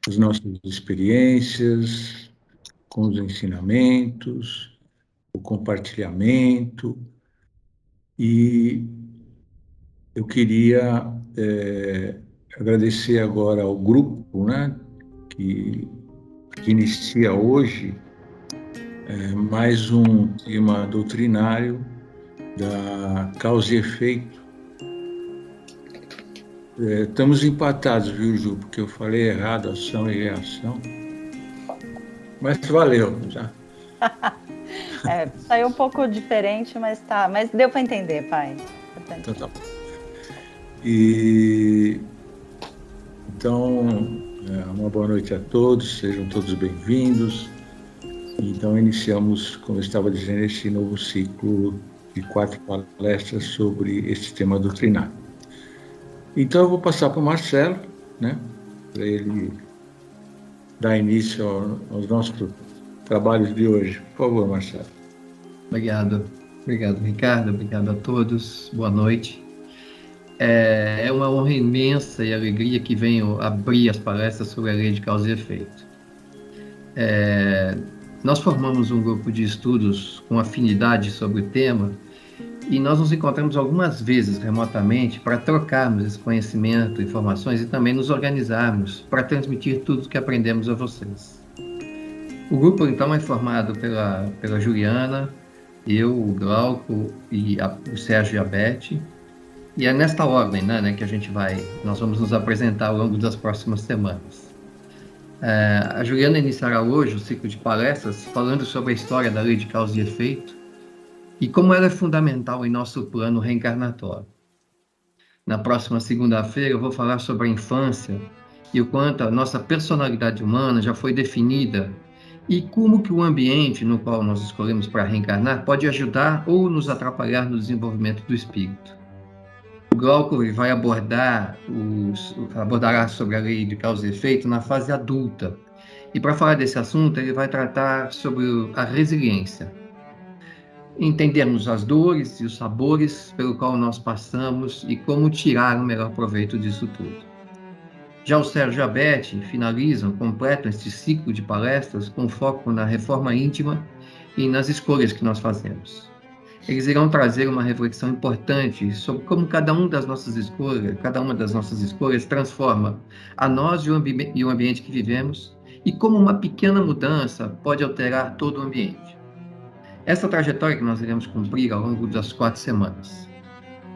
as nossas experiências, com os ensinamentos, o compartilhamento. E eu queria agradecer agora ao grupo, né, que inicia hoje mais um tema doutrinário da causa e efeito. Estamos empatados, viu, Ju? Porque eu falei errado, ação e reação. Mas valeu, já. Saiu um pouco diferente, mas tá. Mas deu para entender, pai. Então tá bom. Então, uma boa noite a todos, sejam todos bem-vindos. Então, iniciamos, como eu estava dizendo, esse novo ciclo de 4 palestras sobre este tema doutrinário. Então, eu vou passar para o Marcelo, né, para ele dar início aos nossos trabalhos de hoje. Por favor, Marcelo. Obrigado, Ricardo. Obrigado a todos. Boa noite. É uma honra imensa e alegria que venho abrir as palestras sobre a lei de causa e efeito. Nós formamos um grupo de estudos com afinidade sobre o tema e nós nos encontramos algumas vezes remotamente para trocarmos esse conhecimento, informações e também nos organizarmos para transmitir tudo o que aprendemos a vocês. O grupo, então, é formado pela Juliana, eu, o Glauco e o Sérgio e a Beth. E é nesta ordem, né, que nós vamos nos apresentar ao longo das próximas semanas. A Juliana iniciará hoje o ciclo de palestras falando sobre a história da lei de causa e efeito e como ela é fundamental em nosso plano reencarnatório. Na próxima segunda-feira eu vou falar sobre a infância e o quanto a nossa personalidade humana já foi definida e como que o ambiente no qual nós escolhemos para reencarnar pode ajudar ou nos atrapalhar no desenvolvimento do espírito. O Glauco vai abordará sobre a lei de causa e efeito na fase adulta. E para falar desse assunto, ele vai tratar sobre a resiliência. Entendermos as dores e os sabores pelo qual nós passamos e como tirar o melhor proveito disso tudo. Já o Sérgio e a Beth completam este ciclo de palestras com foco na reforma íntima e nas escolhas que nós fazemos. Eles irão trazer uma reflexão importante sobre como cada uma das nossas escolhas transforma a nós e o ambiente que vivemos e como uma pequena mudança pode alterar todo o ambiente. Essa trajetória que nós iremos cumprir ao longo das 4 semanas.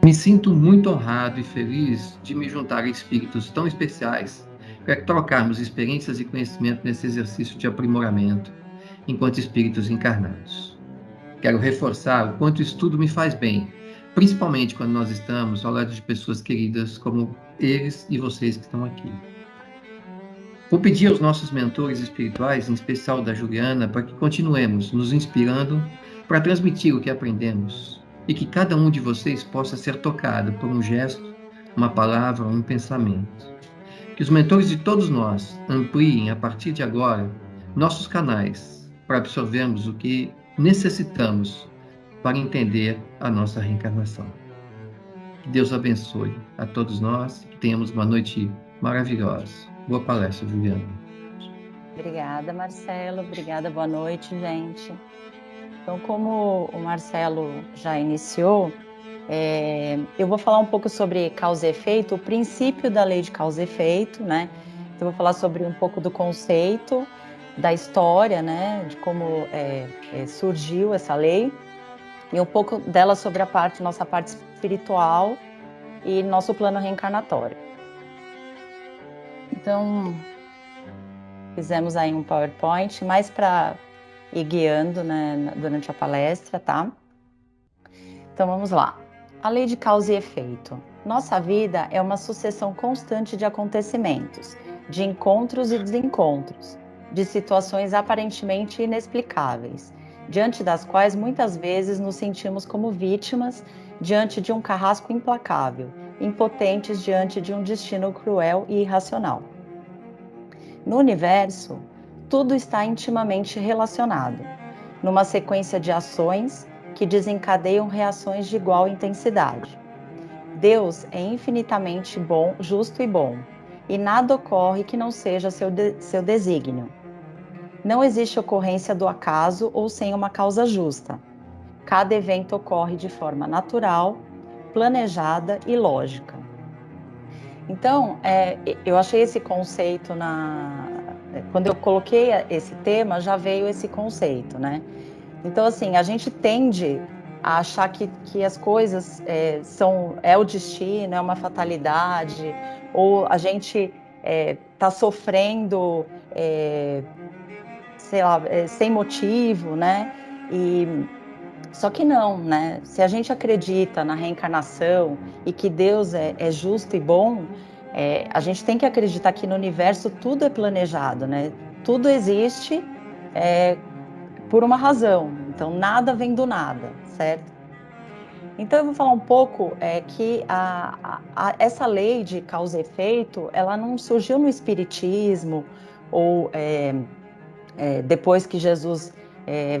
Me sinto muito honrado e feliz de me juntar a espíritos tão especiais para trocarmos experiências e conhecimento nesse exercício de aprimoramento enquanto espíritos encarnados. Quero reforçar o quanto isso tudo me faz bem, principalmente quando nós estamos ao lado de pessoas queridas como eles e vocês que estão aqui. Vou pedir aos nossos mentores espirituais, em especial da Juliana, para que continuemos nos inspirando para transmitir o que aprendemos e que cada um de vocês possa ser tocado por um gesto, uma palavra ou um pensamento. Que os mentores de todos nós ampliem, a partir de agora, nossos canais para absorvermos o que necessitamos para entender a nossa reencarnação. Que Deus abençoe a todos nós e que tenhamos uma noite maravilhosa. Boa palestra, Juliana. Obrigada, Marcelo. Obrigada, boa noite, gente. Então, como o Marcelo já iniciou, eu vou falar um pouco sobre causa e efeito, o princípio da lei de causa e efeito, né? Então, eu vou falar sobre um pouco do conceito, da história, né, de como surgiu essa lei, e um pouco dela sobre nossa parte espiritual e nosso plano reencarnatório. Então, fizemos aí um PowerPoint, mais para ir guiando, né, durante a palestra, tá? Então, vamos lá. A lei de causa e efeito. Nossa vida é uma sucessão constante de acontecimentos, de encontros e desencontros, de situações aparentemente inexplicáveis, diante das quais muitas vezes nos sentimos como vítimas diante de um carrasco implacável, impotentes diante de um destino cruel e irracional. No universo, tudo está intimamente relacionado, numa sequência de ações que desencadeiam reações de igual intensidade. Deus é infinitamente bom, justo e bom, e nada ocorre que não seja seu desígnio. Não existe ocorrência do acaso ou sem uma causa justa. Cada evento ocorre de forma natural, planejada e lógica. Então, eu achei esse conceito quando eu coloquei esse tema, já veio esse conceito, né? Então, assim, a gente tende a achar que as coisas é o destino, é uma fatalidade, ou a gente está sofrendo, sei lá, sem motivo, né? Só que não, né? Se a gente acredita na reencarnação e que Deus é justo e bom, a gente tem que acreditar que no universo tudo é planejado, né? Tudo existe por uma razão. Então, nada vem do nada, certo? Então, eu vou falar um pouco que essa lei de causa e efeito, ela não surgiu no Espiritismo ou depois que Jesus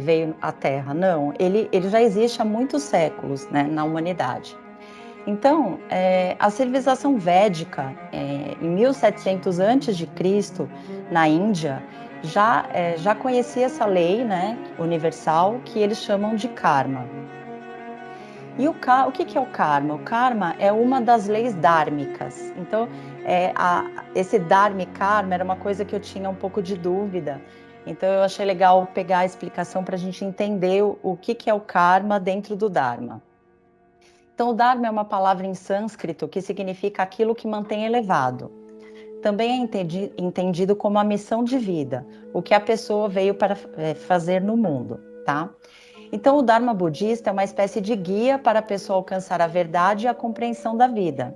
veio à Terra. Não, ele já existe há muitos séculos, né, na humanidade. Então, a civilização védica, em 1700 a.C., na Índia, já conhecia essa lei, né, universal, que eles chamam de karma. E o que é o karma? O karma é uma das leis dármicas. Então, esse dharma e karma era uma coisa que eu tinha um pouco de dúvida. Então, eu achei legal pegar a explicação para a gente entender o que é o karma dentro do dharma. Então, o dharma é uma palavra em sânscrito que significa aquilo que mantém elevado. Também é entendido como a missão de vida, o que a pessoa veio para fazer no mundo, tá? Então, o Dharma budista é uma espécie de guia para a pessoa alcançar a verdade e a compreensão da vida.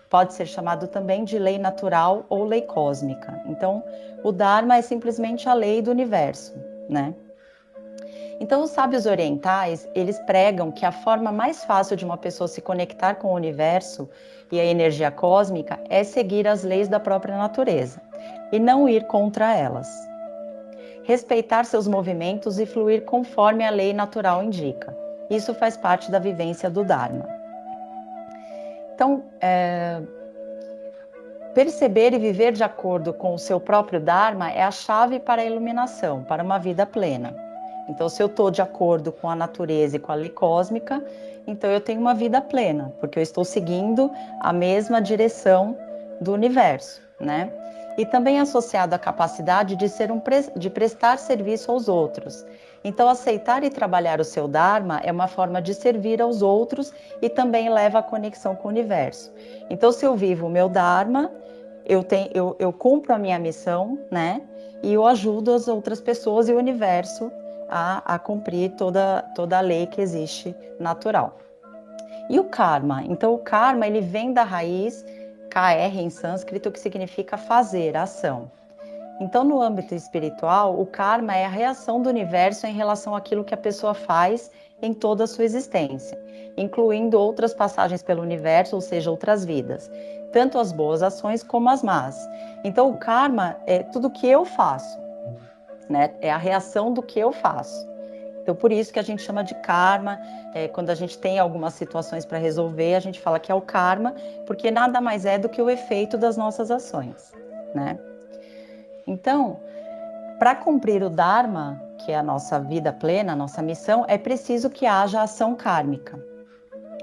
Pode ser chamado também de lei natural ou lei cósmica. Então, o Dharma é simplesmente a lei do universo, né? Então, os sábios orientais, eles pregam que a forma mais fácil de uma pessoa se conectar com o universo e a energia cósmica é seguir as leis da própria natureza e não ir contra elas. Respeitar seus movimentos e fluir conforme a lei natural indica. Isso faz parte da vivência do Dharma. Então, perceber e viver de acordo com o seu próprio Dharma é a chave para a iluminação, para uma vida plena. Então, se eu estou de acordo com a natureza e com a lei cósmica, então eu tenho uma vida plena, porque eu estou seguindo a mesma direção do universo, né? E também associado à capacidade de prestar serviço aos outros. Então, aceitar e trabalhar o seu Dharma é uma forma de servir aos outros e também leva à conexão com o universo. Então, se eu vivo o meu Dharma, eu cumpro a minha missão, né? E eu ajudo as outras pessoas e o universo a cumprir toda a lei que existe natural. E o karma? Então, o karma, ele vem da raiz KR em sânscrito, que significa fazer, ação. Então, no âmbito espiritual, o karma é a reação do universo em relação àquilo que a pessoa faz em toda a sua existência, incluindo outras passagens pelo universo, ou seja, outras vidas, tanto as boas ações como as más. Então, o karma é tudo que eu faço, né? É a reação do que eu faço. Então, por isso que a gente chama de karma. Quando a gente tem algumas situações para resolver, a gente fala que é o karma, porque nada mais é do que o efeito das nossas ações, né? Então, para cumprir o Dharma, que é a nossa vida plena, a nossa missão, é preciso que haja ação kármica.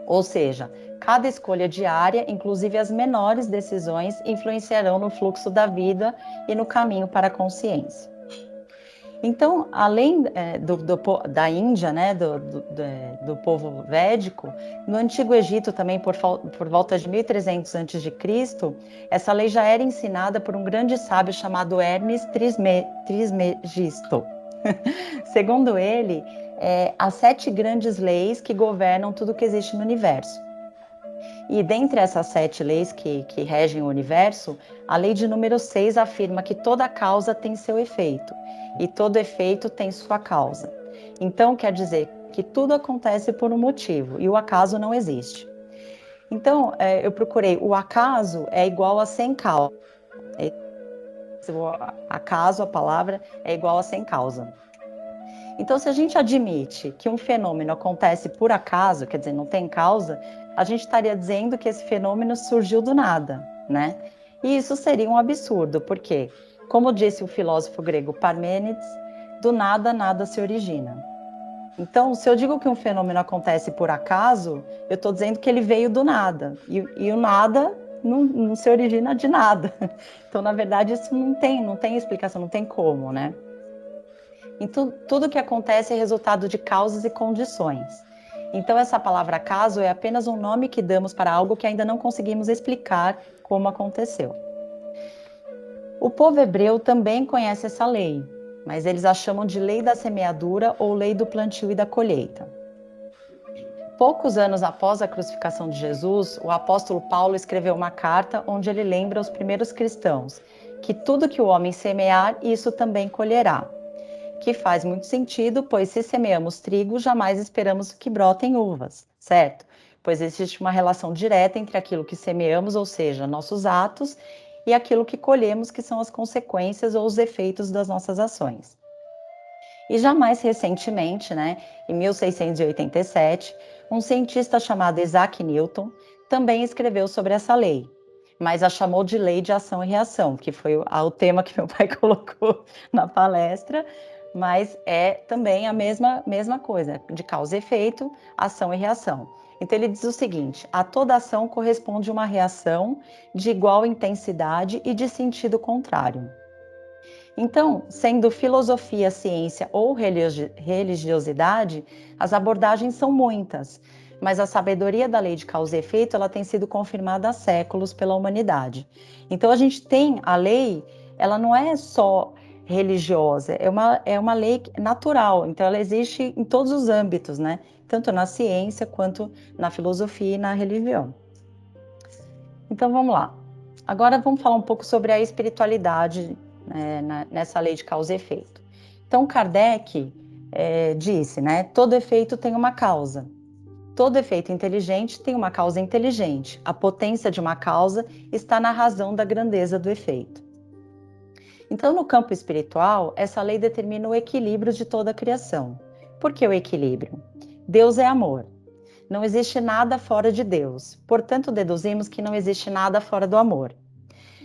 Ou seja, cada escolha diária, inclusive as menores decisões, influenciarão no fluxo da vida e no caminho para a consciência. Então, além da Índia, né, do povo védico, no Antigo Egito também, por volta de 1300 a.C., essa lei já era ensinada por um grande sábio chamado Hermes Trismegisto. Segundo ele, há 7 grandes leis que governam tudo que existe no universo. E dentre essas 7 leis que regem o universo, a lei de número 6 afirma que toda causa tem seu efeito, e todo efeito tem sua causa. Então, quer dizer que tudo acontece por um motivo, e o acaso não existe. Então, eu procurei, o acaso é igual a sem causa. Acaso, a palavra, é igual a sem causa. Então, se a gente admite que um fenômeno acontece por acaso, quer dizer, não tem causa, a gente estaria dizendo que esse fenômeno surgiu do nada, né? E isso seria um absurdo, porque, como disse o filósofo grego Parmênides, do nada, nada se origina. Então, se eu digo que um fenômeno acontece por acaso, eu estou dizendo que ele veio do nada. E o nada não se origina de nada. Então, na verdade, isso não tem explicação, não tem como, né? Então, tudo que acontece é resultado de causas e condições. Então, essa palavra acaso é apenas um nome que damos para algo que ainda não conseguimos explicar como aconteceu. O povo hebreu também conhece essa lei, mas eles a chamam de lei da semeadura ou lei do plantio e da colheita. Poucos anos após a crucificação de Jesus, o apóstolo Paulo escreveu uma carta onde ele lembra aos primeiros cristãos que tudo que o homem semear, isso também colherá. Que faz muito sentido, pois se semeamos trigo, jamais esperamos que brotem uvas, certo? Pois existe uma relação direta entre aquilo que semeamos, ou seja, nossos atos, e aquilo que colhemos, que são as consequências ou os efeitos das nossas ações. E já mais recentemente, né, em 1687, um cientista chamado Isaac Newton também escreveu sobre essa lei, mas a chamou de lei de ação e reação, que foi o tema que meu pai colocou na palestra, mas é também a mesma coisa, de causa e efeito, ação e reação. Então ele diz o seguinte: a toda ação corresponde uma reação de igual intensidade e de sentido contrário. Então, sendo filosofia, ciência ou religiosidade, as abordagens são muitas, mas a sabedoria da lei de causa e efeito ela tem sido confirmada há séculos pela humanidade. Então, a gente tem a lei, ela não é só religiosa, é uma lei natural, então ela existe em todos os âmbitos, né? Tanto na ciência quanto na filosofia e na religião. Então, vamos lá. Agora vamos falar um pouco sobre a espiritualidade, nessa lei de causa e efeito. Então, Kardec disse, né, todo efeito tem uma causa. Todo efeito inteligente tem uma causa inteligente. A potência de uma causa está na razão da grandeza do efeito. Então, no campo espiritual, essa lei determina o equilíbrio de toda a criação. Por que o equilíbrio? Deus é amor. Não existe nada fora de Deus. Portanto, deduzimos que não existe nada fora do amor.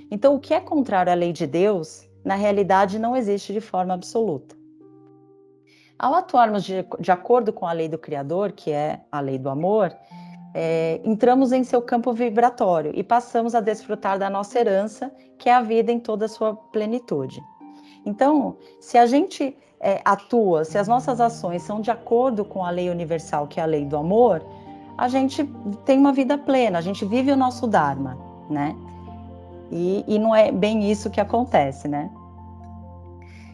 Então, o que é contrário à lei de Deus, na realidade, não existe de forma absoluta. Ao atuarmos de acordo com a lei do Criador, que é a lei do amor, entramos em seu campo vibratório e passamos a desfrutar da nossa herança, que é a vida em toda a sua plenitude. Então, se a gente atua, se as nossas ações são de acordo com a lei universal, que é a lei do amor, a gente tem uma vida plena, a gente vive o nosso Dharma, né? E não é bem isso que acontece, né?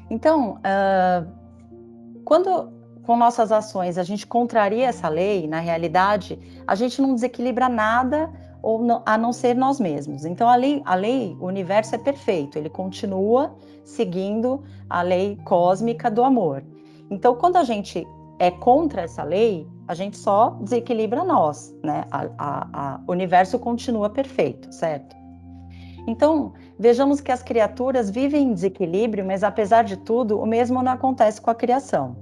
Então, quando com nossas ações a gente contraria essa lei, na realidade, a gente não desequilibra nada a não ser nós mesmos. Então, a lei, o universo é perfeito, ele continua seguindo a lei cósmica do amor. Então, quando a gente é contra essa lei, a gente só desequilibra nós, né? O universo continua perfeito, certo? Então, vejamos que as criaturas vivem em desequilíbrio, mas apesar de tudo, o mesmo não acontece com a criação,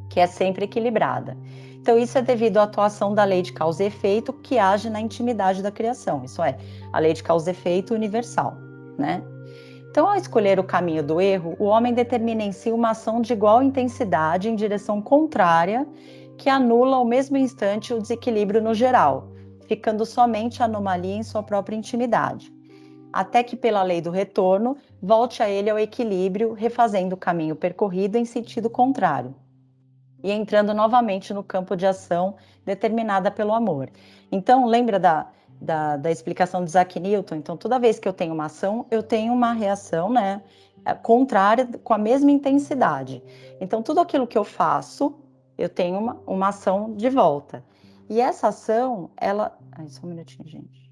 que é sempre equilibrada. Então, isso é devido à atuação da lei de causa e efeito que age na intimidade da criação, isso é, a lei de causa e efeito universal, né? Então, ao escolher o caminho do erro, o homem determina em si uma ação de igual intensidade em direção contrária, que anula ao mesmo instante o desequilíbrio no geral, ficando somente a anomalia em sua própria intimidade, até que pela lei do retorno, volte a ele ao equilíbrio, refazendo o caminho percorrido em sentido contrário, e entrando novamente no campo de ação determinada pelo amor. Então, lembra da explicação de Isaac Newton? Então, toda vez que eu tenho uma ação, eu tenho uma reação, né, contrária, com a mesma intensidade. Então, tudo aquilo que eu faço, eu tenho uma ação de volta. E essa ação, ela... Ai, só um minutinho, gente.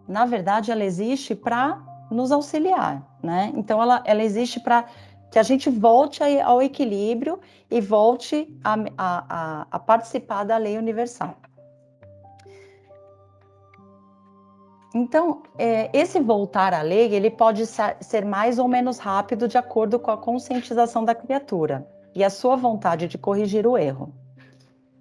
Na verdade, ela existe para nos auxiliar, né? Então, ela existe para que a gente volte ao equilíbrio e volte a participar da lei universal. Então, esse voltar à lei, ele pode ser mais ou menos rápido de acordo com a conscientização da criatura e a sua vontade de corrigir o erro.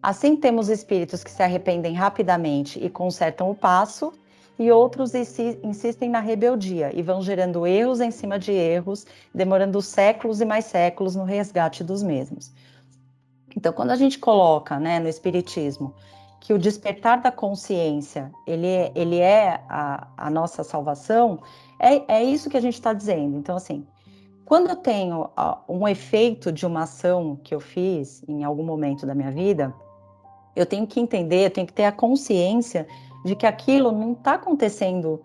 Assim, temos espíritos que se arrependem rapidamente e consertam o passo, e outros insistem na rebeldia e vão gerando erros em cima de erros, demorando séculos e mais séculos no resgate dos mesmos. Então, quando a gente coloca, né, no Espiritismo que o despertar da consciência, ele é a nossa salvação, é isso que a gente está dizendo. Então, assim, quando eu tenho um efeito de uma ação que eu fiz em algum momento da minha vida, eu tenho que entender, eu tenho que ter a consciência de que aquilo não está acontecendo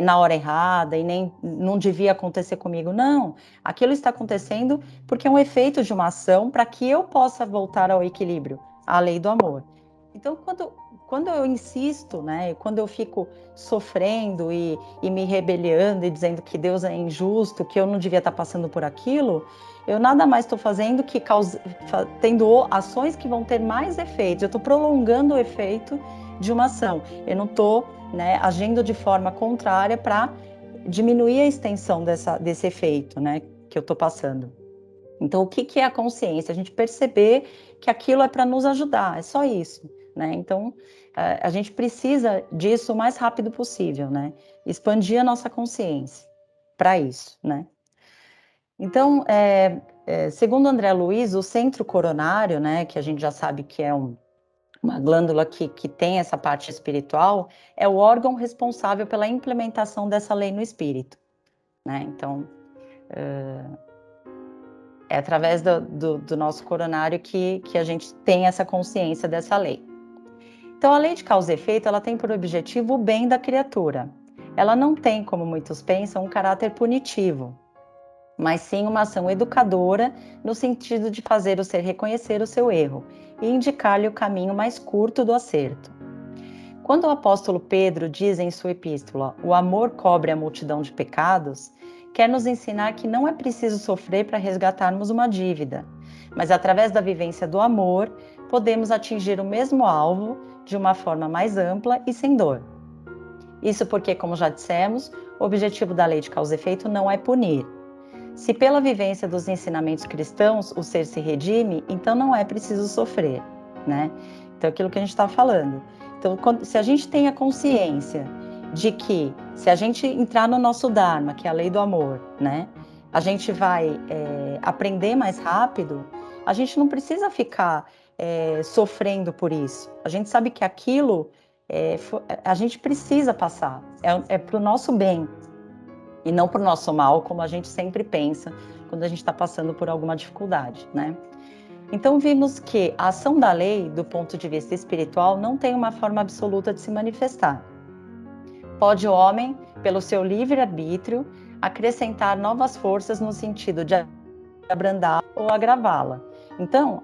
na hora errada e nem não devia acontecer comigo. Não, aquilo está acontecendo porque é um efeito de uma ação para que eu possa voltar ao equilíbrio, à lei do amor. Então, quando eu insisto, né, quando eu fico sofrendo e me rebeliando e dizendo que Deus é injusto, que eu não devia estar passando por aquilo, eu nada mais estou fazendo que tendo ações que vão ter mais efeitos. Eu estou prolongando o efeito de uma ação. Eu não estou, né, agindo de forma contrária para diminuir a extensão desse efeito, né, que eu estou passando. Então, o que é a consciência? A gente perceber que aquilo é para nos ajudar, é só isso, né? Então, a gente precisa disso o mais rápido possível, né? Expandir a nossa consciência para isso, né? Então, segundo André Luiz, o centro coronário, né, que a gente já sabe que é uma glândula que tem essa parte espiritual, é o órgão responsável pela implementação dessa lei no espírito, né? Então, é através do nosso coronário que a gente tem essa consciência dessa lei. Então, a lei de causa e efeito, ela tem por objetivo o bem da criatura. Ela não tem, como muitos pensam, um caráter punitivo, mas sim uma ação educadora no sentido de fazer o ser reconhecer o seu erro e indicar-lhe o caminho mais curto do acerto. Quando o apóstolo Pedro diz em sua epístola, o amor cobre a multidão de pecados, quer nos ensinar que não é preciso sofrer para resgatarmos uma dívida, mas através da vivência do amor, podemos atingir o mesmo alvo de uma forma mais ampla e sem dor. Isso porque, como já dissemos, o objetivo da lei de causa e efeito não é punir. Se pela vivência dos ensinamentos cristãos o ser se redime, então não é preciso sofrer, né? Então, aquilo que a gente está falando. Então, se a gente tem a consciência de que, se a gente entrar no nosso Dharma, que é a lei do amor, né? A gente vai aprender mais rápido, a gente não precisa ficar sofrendo por isso. A gente sabe que aquilo a gente precisa passar, é para o nosso bem, e não para o nosso mal, como a gente sempre pensa quando a gente está passando por alguma dificuldade, né? Então, vimos que a ação da lei, do ponto de vista espiritual, não tem uma forma absoluta de se manifestar. Pode o homem, pelo seu livre-arbítrio, acrescentar novas forças no sentido de abrandar ou agravá-la. Então,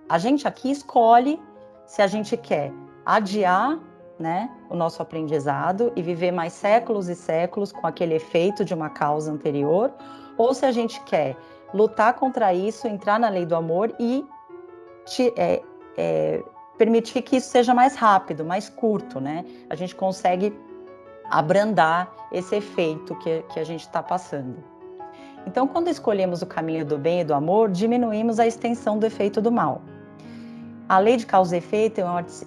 a gente aqui escolhe se a gente quer adiar, né, o nosso aprendizado e viver mais séculos e séculos com aquele efeito de uma causa anterior, ou se a gente quer lutar contra isso, entrar na lei do amor e permitir que isso seja mais rápido, mais curto, né? A gente consegue abrandar esse efeito que a gente está passando. Então, quando escolhemos o caminho do bem e do amor, diminuímos a extensão do efeito do mal. A lei de causa e efeito é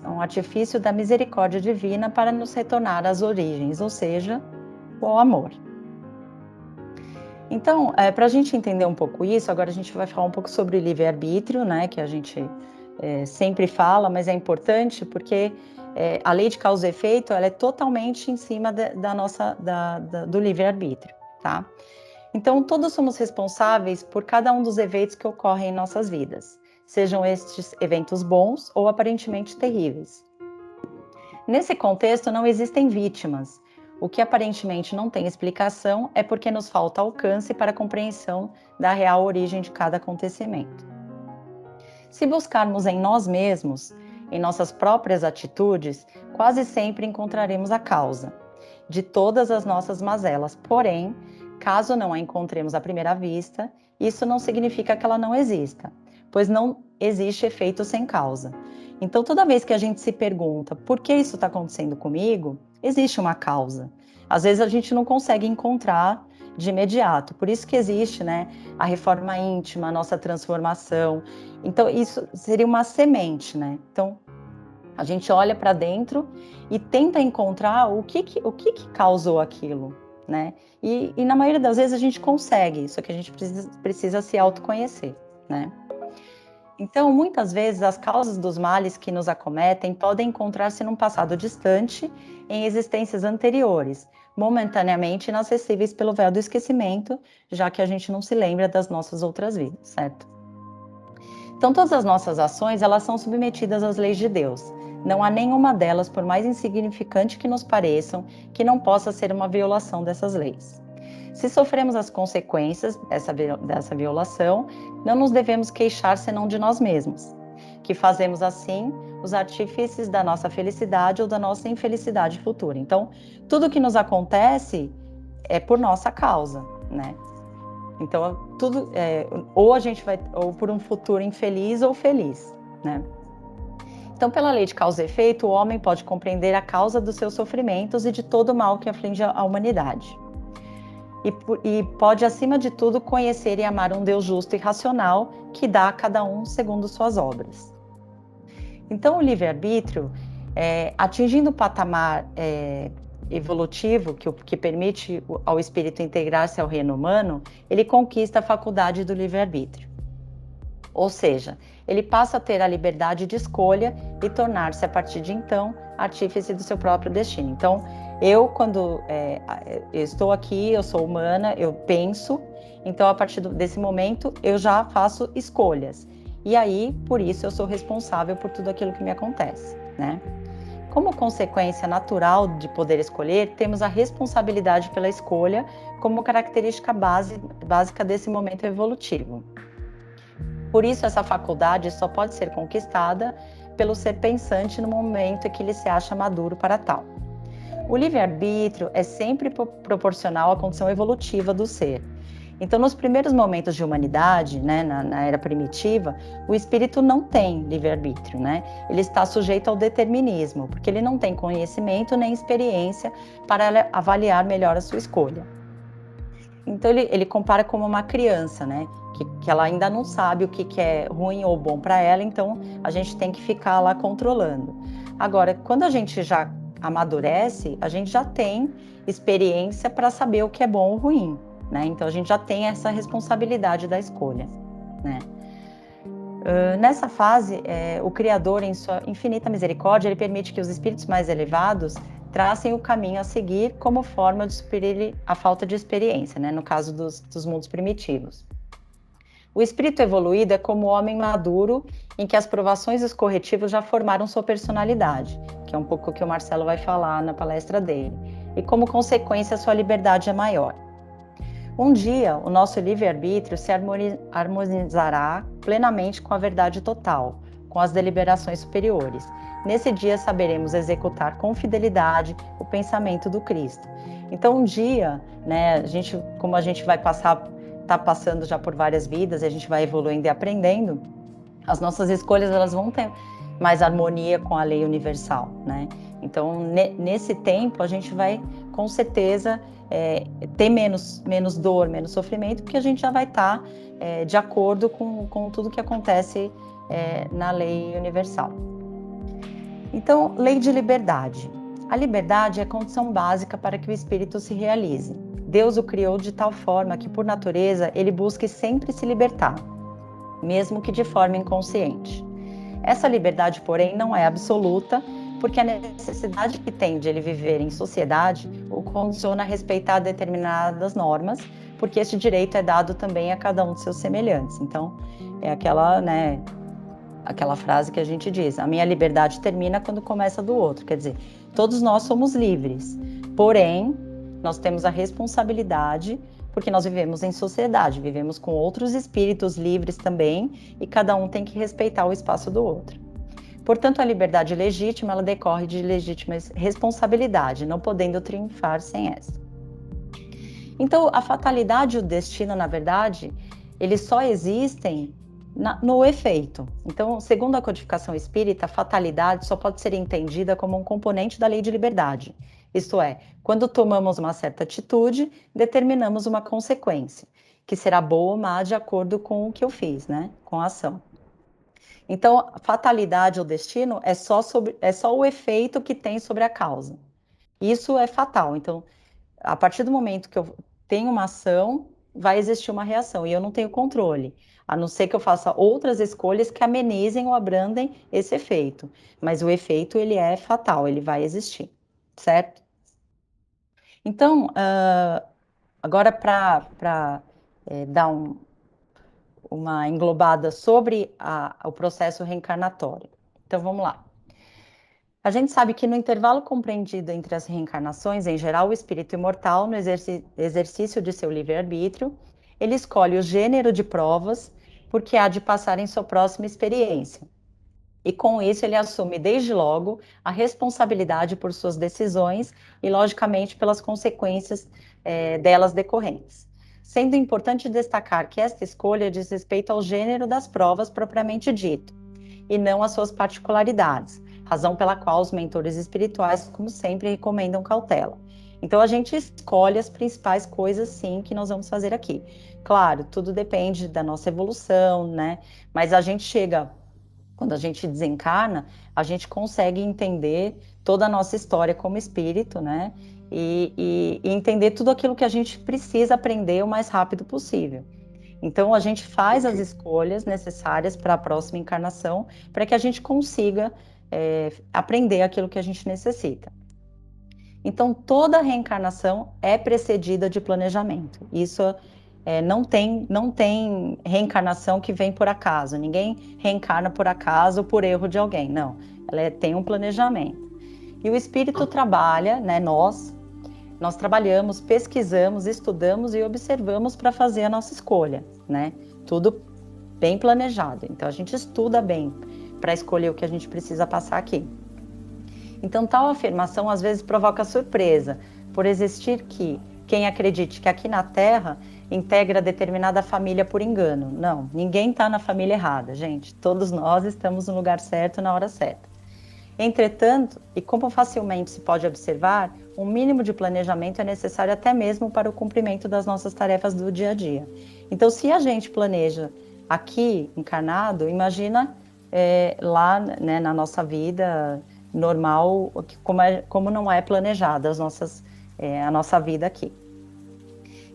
um artifício da misericórdia divina para nos retornar às origens, ou seja, o amor. Então, para a gente entender um pouco isso, agora a gente vai falar um pouco sobre o livre-arbítrio, né, que a gente sempre fala, mas é importante porque a lei de causa e efeito ela é totalmente em cima do livre-arbítrio, tá? Então, todos somos responsáveis por cada um dos eventos que ocorrem em nossas vidas, sejam estes eventos bons ou aparentemente terríveis. Nesse contexto, não existem vítimas. O que aparentemente não tem explicação é porque nos falta alcance para a compreensão da real origem de cada acontecimento. Se buscarmos em nós mesmos, em nossas próprias atitudes, quase sempre encontraremos a causa de todas as nossas mazelas. Porém, caso não a encontremos à primeira vista, isso não significa que ela não exista, pois não existe efeito sem causa. Então, toda vez que a gente se pergunta por que isso está acontecendo comigo, existe uma causa. Às vezes a gente não consegue encontrar de imediato. Por isso que existe, né, a reforma íntima, a nossa transformação. Então, isso seria uma semente, né? Então, a gente olha para dentro e tenta encontrar o que causou aquilo, né? E na maioria das vezes a gente consegue, só que a gente precisa se autoconhecer, né? Então, muitas vezes, as causas dos males que nos acometem podem encontrar-se num passado distante, em existências anteriores, momentaneamente inacessíveis pelo véu do esquecimento, já que a gente não se lembra das nossas outras vidas, certo? Então, todas as nossas ações, elas são submetidas às leis de Deus. Não há nenhuma delas, por mais insignificante que nos pareçam, que não possa ser uma violação dessas leis. Se sofremos as consequências dessa violação, não nos devemos queixar senão de nós mesmos, que fazemos assim os artífices da nossa felicidade ou da nossa infelicidade futura. Então, tudo que nos acontece é por nossa causa, né? Então, tudo ou a gente vai ou por um futuro infeliz ou feliz, né? Então, pela lei de causa e efeito, o homem pode compreender a causa dos seus sofrimentos e de todo o mal que aflige a humanidade. E pode, acima de tudo, conhecer e amar um Deus justo e racional que dá a cada um segundo suas obras. Então, o livre-arbítrio, atingindo o patamar evolutivo que permite ao espírito integrar-se ao reino humano, ele conquista a faculdade do livre-arbítrio. Ou seja, ele passa a ter a liberdade de escolha e tornar-se, a partir de então, artífice do seu próprio destino. Então, quando eu estou aqui, eu sou humana, eu penso, então, a partir desse momento, eu já faço escolhas. E aí, por isso, eu sou responsável por tudo aquilo que me acontece, né? Como consequência natural de poder escolher, temos a responsabilidade pela escolha como característica básica desse momento evolutivo. Por isso, essa faculdade só pode ser conquistada pelo ser pensante no momento em que ele se acha maduro para tal. O livre-arbítrio é sempre proporcional à condição evolutiva do ser. Então, nos primeiros momentos de humanidade, né, na era primitiva, o espírito não tem livre-arbítrio, né? Ele está sujeito ao determinismo, porque ele não tem conhecimento nem experiência para avaliar melhor a sua escolha. Então, ele compara como uma criança, né? Que ela ainda não sabe o que é ruim ou bom para ela, então a gente tem que ficar lá controlando. Agora, quando a gente já amadurece, a gente já tem experiência para saber o que é bom ou ruim, né? Então a gente já tem essa responsabilidade da escolha, né? Nessa fase, o Criador, em sua infinita misericórdia, ele permite que os espíritos mais elevados tracem o caminho a seguir como forma de suprir a falta de experiência, né? No caso dos mundos primitivos. O espírito evoluído é como o homem maduro, em que as provações e os corretivos já formaram sua personalidade, que é um pouco o que o Marcelo vai falar na palestra dele, e como consequência sua liberdade é maior. Um dia, o nosso livre-arbítrio se harmonizará plenamente com a verdade total, com as deliberações superiores. Nesse dia saberemos executar com fidelidade o pensamento do Cristo. Então, um dia, né, como a gente vai está passando já por várias vidas, e a gente vai evoluindo e aprendendo, as nossas escolhas elas vão ter mais harmonia com a lei universal, né? Então, nesse tempo, a gente vai, com certeza, ter menos dor, menos sofrimento, porque a gente já vai estar de acordo com tudo que acontece na lei universal. Então, lei de liberdade. A liberdade é a condição básica para que o espírito se realize. Deus o criou de tal forma que, por natureza, ele busque sempre se libertar, mesmo que de forma inconsciente. Essa liberdade, porém, não é absoluta, porque a necessidade que tem de ele viver em sociedade o condiciona a respeitar determinadas normas, porque este direito é dado também a cada um de seus semelhantes. Então, é aquela frase que a gente diz: a minha liberdade termina quando começa a do outro. Quer dizer, todos nós somos livres, porém, nós temos a responsabilidade, porque nós vivemos em sociedade, vivemos com outros espíritos livres também, e cada um tem que respeitar o espaço do outro. Portanto, a liberdade legítima, ela decorre de legítima responsabilidade, não podendo triunfar sem essa. Então, a fatalidade e o destino, na verdade, eles só existem no efeito. Então, segundo a codificação espírita, a fatalidade só pode ser entendida como um componente da lei de liberdade, Isto é, quando tomamos uma certa atitude, determinamos uma consequência, que será boa ou má de acordo com o que eu fiz, né? Com a ação. Então, fatalidade ou destino é só o efeito que tem sobre a causa. Isso é fatal. Então, a partir do momento que eu tenho uma ação, vai existir uma reação e eu não tenho controle, a não ser que eu faça outras escolhas que amenizem ou abrandem esse efeito. Mas o efeito, ele é fatal, ele vai existir, certo? Então, agora para dar uma englobada sobre o processo reencarnatório. Então, vamos lá. A gente sabe que no intervalo compreendido entre as reencarnações, em geral, o espírito imortal, no exercício de seu livre-arbítrio, ele escolhe o gênero de provas porque há de passar em sua próxima experiência. E com isso ele assume desde logo a responsabilidade por suas decisões e, logicamente, pelas consequências delas decorrentes. Sendo importante destacar que esta escolha diz respeito ao gênero das provas propriamente dito, e não às suas particularidades, razão pela qual os mentores espirituais, como sempre, recomendam cautela. Então, a gente escolhe as principais coisas, sim, que nós vamos fazer aqui. Claro, tudo depende da nossa evolução, né? Mas a gente chega, quando a gente desencarna, a gente consegue entender toda a nossa história como espírito, né? E entender tudo aquilo que a gente precisa aprender o mais rápido possível. Então, a gente faz as escolhas necessárias para a próxima encarnação, para que a gente consiga aprender aquilo que a gente necessita. Então, toda reencarnação é precedida de planejamento. Isso não tem reencarnação que vem por acaso. Ninguém reencarna por acaso ou por erro de alguém. Não, ela tem um planejamento. E o espírito trabalha, né, nós trabalhamos, pesquisamos, estudamos e observamos para fazer a nossa escolha, né? Tudo bem planejado. Então, a gente estuda bem para escolher o que a gente precisa passar aqui. Então, tal afirmação às vezes provoca surpresa, por existir que quem acredite que aqui na Terra integra determinada família por engano. Não, ninguém está na família errada, gente. Todos nós estamos no lugar certo, na hora certa. Entretanto, e como facilmente se pode observar, um mínimo de planejamento é necessário até mesmo para o cumprimento das nossas tarefas do dia a dia. Então, se a gente planeja aqui, encarnado, imagina lá, né, na nossa vida normal, como não é planejada a nossa vida aqui.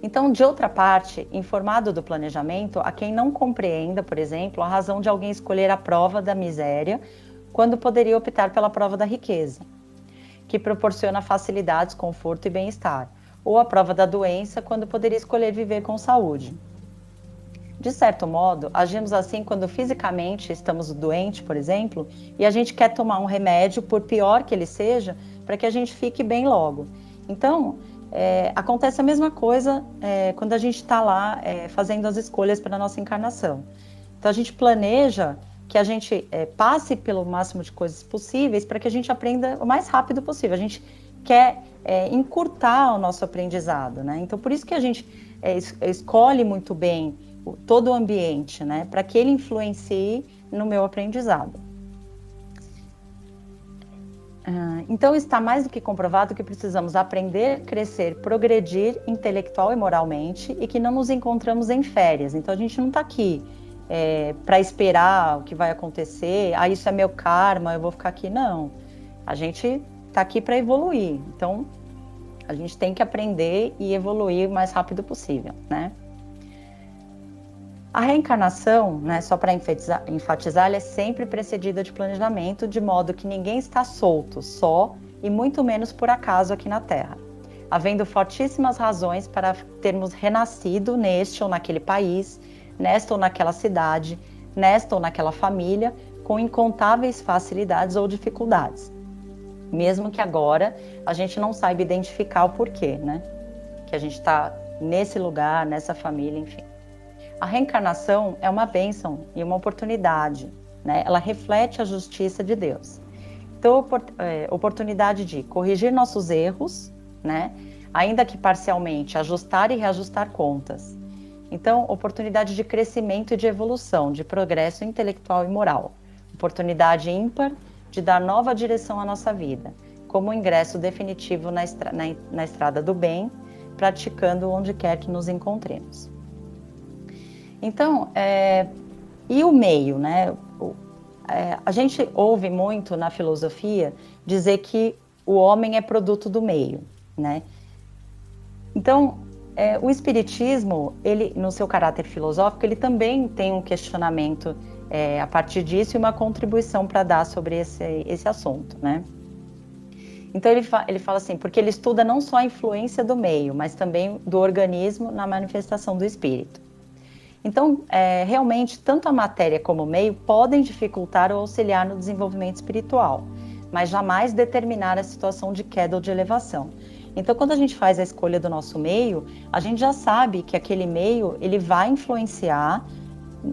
Então, de outra parte, informado do planejamento, a quem não compreenda, por exemplo, a razão de alguém escolher a prova da miséria quando poderia optar pela prova da riqueza, que proporciona facilidades, conforto e bem-estar, ou a prova da doença, quando poderia escolher viver com saúde. De certo modo, agimos assim quando fisicamente estamos doentes, por exemplo, e a gente quer tomar um remédio, por pior que ele seja, para que a gente fique bem logo. Então, acontece a mesma coisa quando a gente está lá fazendo as escolhas para a nossa encarnação. Então, a gente planeja que a gente passe pelo máximo de coisas possíveis para que a gente aprenda o mais rápido possível. A gente quer encurtar o nosso aprendizado, né? Então, por isso que a gente escolhe muito bem todo o ambiente, né? Para que ele influencie no meu aprendizado. Então, está mais do que comprovado que precisamos aprender, crescer, progredir intelectual e moralmente e que não nos encontramos em férias. Então, a gente não está aqui para esperar o que vai acontecer, isso é meu karma, eu vou ficar aqui. Não, a gente está aqui para evoluir, então a gente tem que aprender e evoluir o mais rápido possível, né? A reencarnação, né, só para enfatizar, ela é sempre precedida de planejamento, de modo que ninguém está solto, só e muito menos por acaso aqui na Terra, havendo fortíssimas razões para termos renascido neste ou naquele país, nesta ou naquela cidade, nesta ou naquela família, com incontáveis facilidades ou dificuldades. Mesmo que agora a gente não saiba identificar o porquê, né? Que a gente está nesse lugar, nessa família, enfim. A reencarnação é uma bênção e uma oportunidade, né? Ela reflete a justiça de Deus. Então, oportunidade de corrigir nossos erros, né? Ainda que parcialmente, ajustar e reajustar contas. Então, oportunidade de crescimento e de evolução, de progresso intelectual e moral. Oportunidade ímpar de dar nova direção à nossa vida, como um ingresso definitivo na estrada do bem, praticando onde quer que nos encontremos. Então, e o meio, né? A gente ouve muito na filosofia dizer que o homem é produto do meio, né? Então, o Espiritismo, ele, no seu caráter filosófico, ele também tem um questionamento a partir disso e uma contribuição para dar sobre esse assunto, né? Então, ele fala assim, porque ele estuda não só a influência do meio, mas também do organismo na manifestação do espírito. Então, realmente, tanto a matéria como o meio podem dificultar ou auxiliar no desenvolvimento espiritual, mas jamais determinar a situação de queda ou de elevação. Então, quando a gente faz a escolha do nosso meio, a gente já sabe que aquele meio ele vai influenciar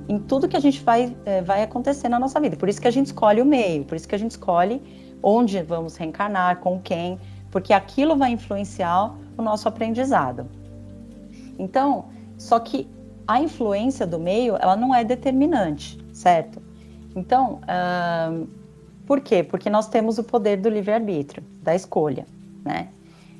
em tudo que a gente vai acontecer na nossa vida. Por isso que a gente escolhe o meio, por isso que a gente escolhe onde vamos reencarnar, com quem, porque aquilo vai influenciar o nosso aprendizado. Então, só que a influência do meio, ela não é determinante, certo? Então, por quê? Porque nós temos o poder do livre-arbítrio, da escolha, né?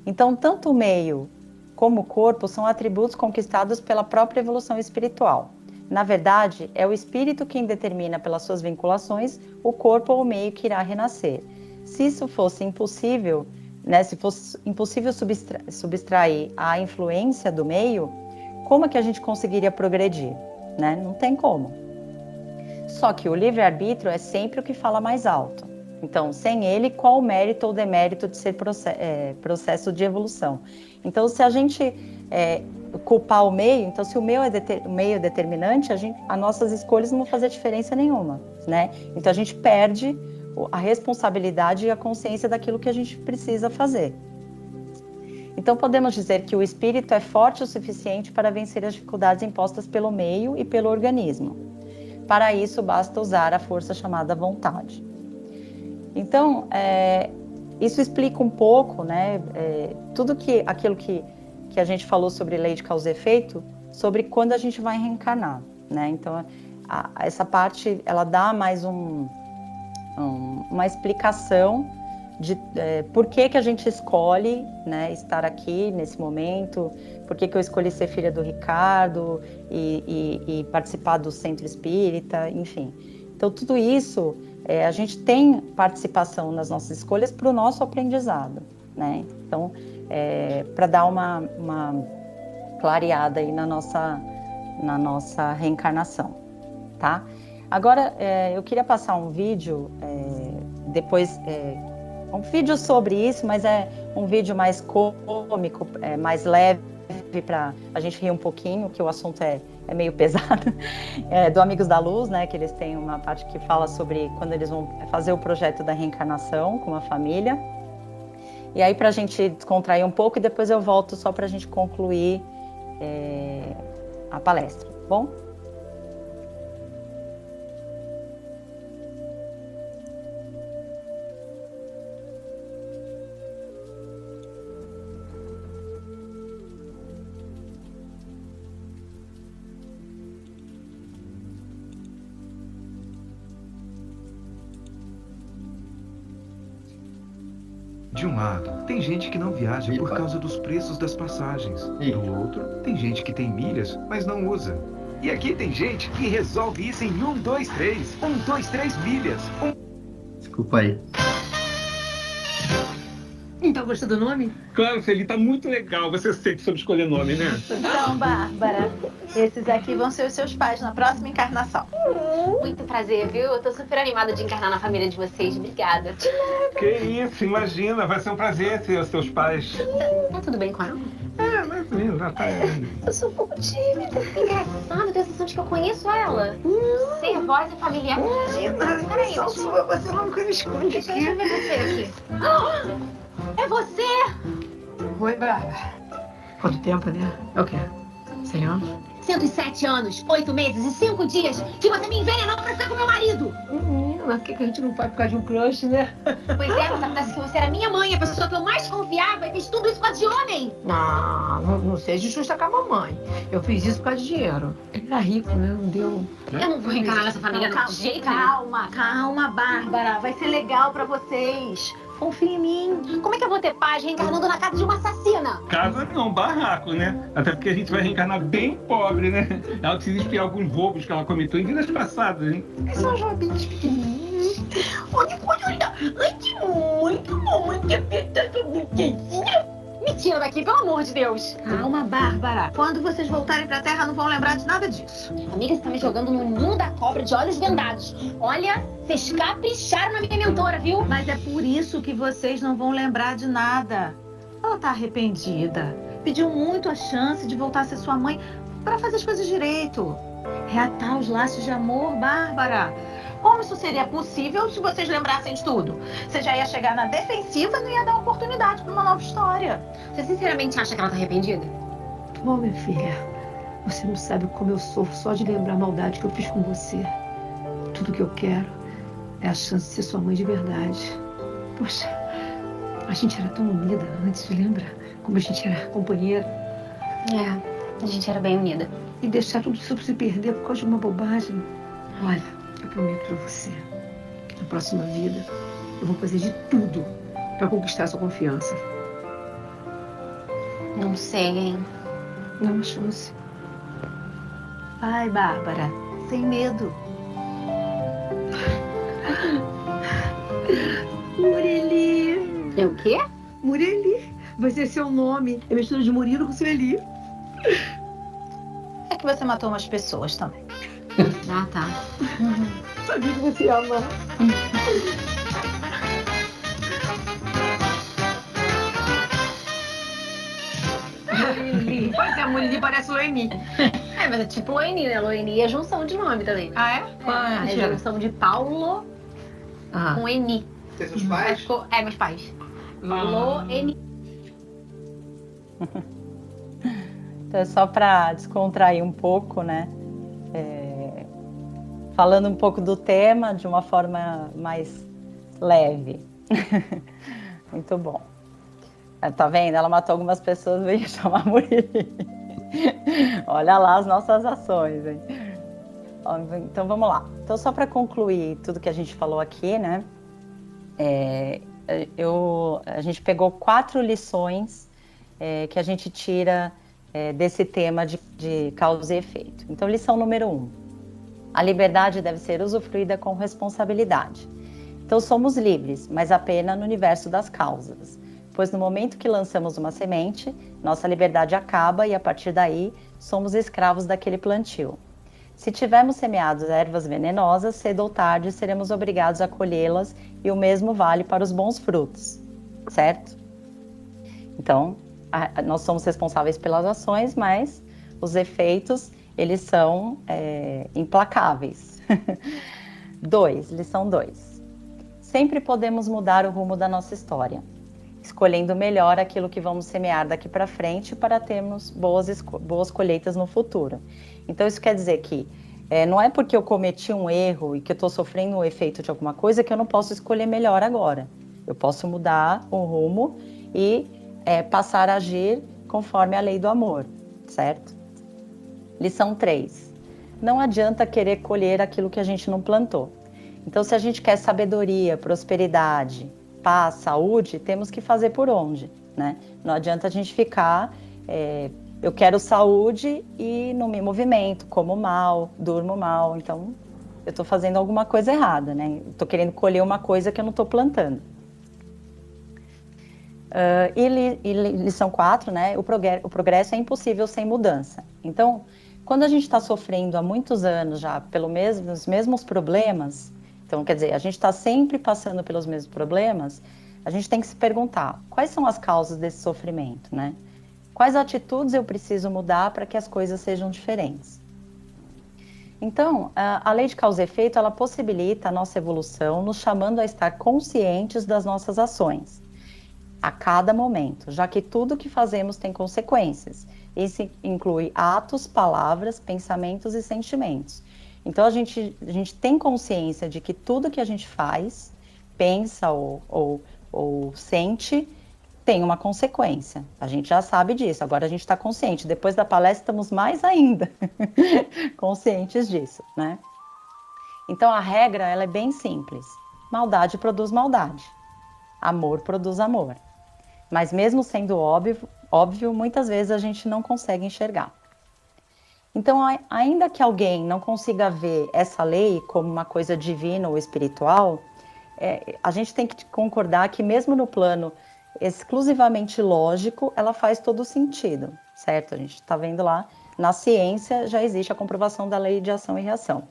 Então, tanto o meio como o corpo são atributos conquistados pela própria evolução espiritual. Na verdade, é o espírito quem determina pelas suas vinculações o corpo ou o meio que irá renascer. Se isso fosse impossível, né, se fosse impossível subtrair a influência do meio, como é que a gente conseguiria progredir? Né? Não tem como. Só que o livre-arbítrio é sempre o que fala mais alto. Então, sem ele, qual o mérito ou demérito de ser processo de evolução? Então, se a gente culpar o meio, então se o meio é determinante, as nossas escolhas não vão fazer diferença nenhuma, né? Então, a gente perde a responsabilidade e a consciência daquilo que a gente precisa fazer. Então, podemos dizer que o espírito é forte o suficiente para vencer as dificuldades impostas pelo meio e pelo organismo. Para isso, basta usar a força chamada vontade. Então, isso explica um pouco, né, tudo aquilo que a gente falou sobre lei de causa e efeito, sobre quando a gente vai reencarnar, né? Então, essa parte, ela dá mais uma explicação de por que a gente escolhe, né, estar aqui nesse momento, por que eu escolhi ser filha do Ricardo e participar do Centro Espírita, enfim. Então, tudo isso, a gente tem participação nas nossas escolhas para o nosso aprendizado, né? Então, para dar uma clareada aí na nossa reencarnação, tá? Agora, eu queria passar um vídeo, depois, um vídeo sobre isso, mas é um vídeo mais cômico, mais leve, para a gente rir um pouquinho, que o assunto é meio pesado, do Amigos da Luz, né, que eles têm uma parte que fala sobre quando eles vão fazer o projeto da reencarnação com a família. E aí, para a gente descontrair um pouco, e depois eu volto só para a gente concluir a palestra, tá bom? De um lado, tem gente que não viaja por causa dos preços das passagens. Do outro, tem gente que tem milhas, mas não usa. E aqui tem gente que resolve isso em 1, 2, 3. 1, 2, 3 milhas. Desculpa aí. Então, gostou do nome? Claro, Feli, tá muito legal. Você sempre soube escolher nome, né? Então, Bárbara, esses aqui vão ser os seus pais na próxima encarnação. Muito prazer, viu? Eu tô super animada de encarnar na família de vocês. Obrigada. Que isso, imagina. Vai ser um prazer ser os seus pais. Tá tudo bem com ela? Mais ou menos, já tá. Eu sou um pouco tímida. Engraçado, eu tenho a sensação de que eu conheço ela. Ser voz é familiar. Peraí, Você nunca me esconde deixa eu ver você aqui. É você? Oi, Bárbara. Quanto tempo, né? É o quê? 100 anos? 107 anos, 8 meses e 5 dias que você me envenenou pra ficar com meu marido. Menina, por que a gente não pode por causa de um crush, né? Pois é, mas acontece que você era minha mãe, a pessoa que eu mais confiava e fez tudo isso por causa de homem. Não seja justa com a mamãe. Eu fiz isso por causa de dinheiro. Ele era rico, né? Não deu... Eu não vou reencarnar nessa família de jeito nenhum. Calma, Bárbara. Vai ser legal pra vocês. Confia em mim. Como é que eu vou ter paz reencarnando na casa de uma assassina? Casa não, barraco, né? Até porque a gente vai reencarnar bem pobre, né? Ela precisa espiar alguns roubos que ela cometeu em vidas passadas, hein? São joguinhos pequenininhos. Olha, ai, que muito bom. Que pedaço bonitinho. Me tira daqui, pelo amor de Deus. Calma, Bárbara. Quando vocês voltarem pra Terra, não vão lembrar de nada disso. Amiga, você tá me jogando no ninho da cobra de olhos vendados. Olha, vocês capricharam na minha mentora, viu? Mas é por isso que vocês não vão lembrar de nada. Ela tá arrependida. Pediu muito a chance de voltar a ser sua mãe para fazer as coisas direito. Reatar os laços de amor, Bárbara. Como isso seria possível se vocês lembrassem de tudo? Você já ia chegar na defensiva e não ia dar oportunidade para uma nova história. Você sinceramente acha que ela tá arrependida? Ô, minha filha, você não sabe como eu sofro só de lembrar a maldade que eu fiz com você. Tudo que eu quero é a chance de ser sua mãe de verdade. Poxa, a gente era tão unida antes, lembra? Como a gente era companheira. É, a gente era bem unida. E deixar tudo isso se perder por causa de uma bobagem. Olha, eu prometo pra você que na próxima vida eu vou fazer de tudo pra conquistar sua confiança. Não sei, hein? Dá uma chance. Vai, Bárbara, sem medo. Mureli. É o quê? Mureli. Vai ser seu nome. É mistura de Murilo com Sueli. É que você matou umas pessoas também. Ah, tá. Sabia que você ia amar. Mureli. Pois é, Mureli parece Loeni. É, mas é tipo Loeni, né? Loeni é junção de nome também. Ah, é? Ah, é junção de Paulo com Eni. Tem seus pais? É, meus pais. Loeni. Então, só para descontrair um pouco, né? Falando um pouco do tema de uma forma mais leve. Muito bom. Tá vendo? Ela matou algumas pessoas, veio chamar Murilo. Olha lá as nossas ações, hein? Então vamos lá. Então, só para concluir tudo que a gente falou aqui, né? A gente pegou 4 lições que a gente tira desse tema de causa e efeito. Então, lição número 1. A liberdade deve ser usufruída com responsabilidade. Então, somos livres, mas apenas no universo das causas. Pois no momento que lançamos uma semente, nossa liberdade acaba e, a partir daí, somos escravos daquele plantio. Se tivermos semeado ervas venenosas, cedo ou tarde seremos obrigados a colhê-las e o mesmo vale para os bons frutos, certo? Então, nós somos responsáveis pelas ações, mas os efeitos, eles são implacáveis. 2, lição 2. Sempre podemos mudar o rumo da nossa história, escolhendo melhor aquilo que vamos semear daqui para frente para termos boas colheitas no futuro. Então, isso quer dizer que não é porque eu cometi um erro e que eu estou sofrendo o efeito de alguma coisa que eu não posso escolher melhor agora. Eu posso mudar o rumo e passar a agir conforme a lei do amor, certo? Lição 3. Não adianta querer colher aquilo que a gente não plantou. Então, se a gente quer sabedoria, prosperidade, paz, saúde, temos que fazer por onde, né? Não adianta a gente ficar, eu quero saúde e não me movimento, como mal, durmo mal, então eu estou fazendo alguma coisa errada, né? Estou querendo colher uma coisa que eu não estou plantando. E lição 4, né? O progresso é impossível sem mudança. Então, quando a gente está sofrendo há muitos anos já pelos mesmos problemas, então, quer dizer, a gente está sempre passando pelos mesmos problemas, a gente tem que se perguntar, quais são as causas desse sofrimento, né? Quais atitudes eu preciso mudar para que as coisas sejam diferentes? Então, a lei de causa e efeito, ela possibilita a nossa evolução, nos chamando a estar conscientes das nossas ações, a cada momento, já que tudo que fazemos tem consequências. Isso inclui atos, palavras, pensamentos e sentimentos. Então, a gente tem consciência de que tudo que a gente faz, pensa ou sente, tem uma consequência. A gente já sabe disso, agora a gente está consciente. Depois da palestra, estamos mais ainda conscientes disso, né? Então, a regra ela é bem simples. Maldade produz maldade. Amor produz amor. Mas mesmo sendo óbvio, muitas vezes a gente não consegue enxergar. Então, ainda que alguém não consiga ver essa lei como uma coisa divina ou espiritual, a gente tem que concordar que mesmo no plano exclusivamente lógico, ela faz todo sentido, certo? A gente está vendo lá, na ciência já existe a comprovação da lei de ação e reação.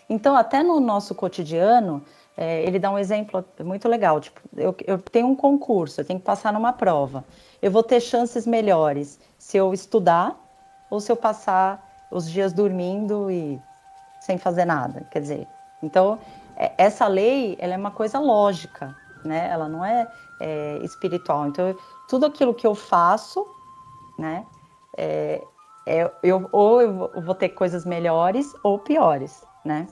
Então, até no nosso cotidiano, ele dá um exemplo muito legal, tipo, eu tenho um concurso, eu tenho que passar numa prova, eu vou ter chances melhores se eu estudar ou se eu passar os dias dormindo e sem fazer nada, quer dizer, então, essa lei, ela é uma coisa lógica, né, ela não é espiritual, então, tudo aquilo que eu faço, né, eu vou ter coisas melhores ou piores, né.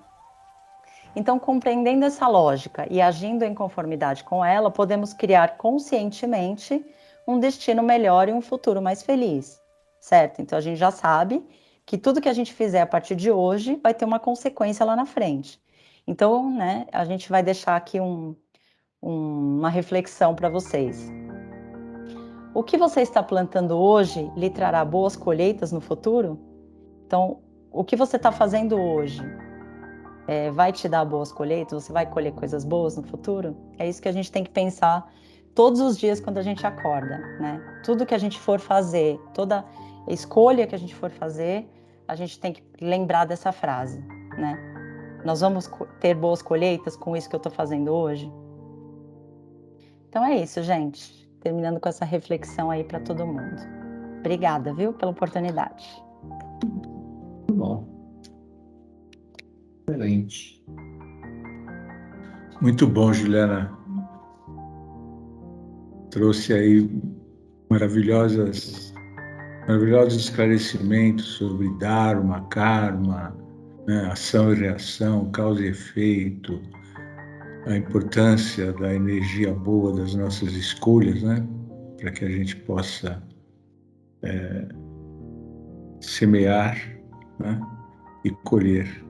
Então, compreendendo essa lógica e agindo em conformidade com ela, podemos criar conscientemente um destino melhor e um futuro mais feliz, certo? Então, a gente já sabe que tudo que a gente fizer a partir de hoje vai ter uma consequência lá na frente. Então, né, a gente vai deixar aqui uma reflexão para vocês. O que você está plantando hoje lhe trará boas colheitas no futuro? Então, o que você está fazendo hoje vai te dar boas colheitas? Você vai colher coisas boas no futuro? É isso que a gente tem que pensar todos os dias quando a gente acorda, né? Tudo que a gente for fazer, toda escolha que a gente for fazer, a gente tem que lembrar dessa frase, né? Nós vamos ter boas colheitas com isso que eu estou fazendo hoje? Então é isso, gente. Terminando com essa reflexão aí para todo mundo. Obrigada, viu, pela oportunidade. Muito bom. Excelente. Muito bom, Juliana. Trouxe aí maravilhosos esclarecimentos sobre Dharma, Karma, né, ação e reação, causa e efeito, a importância da energia boa das nossas escolhas, né, para que a gente possa semear, né, e colher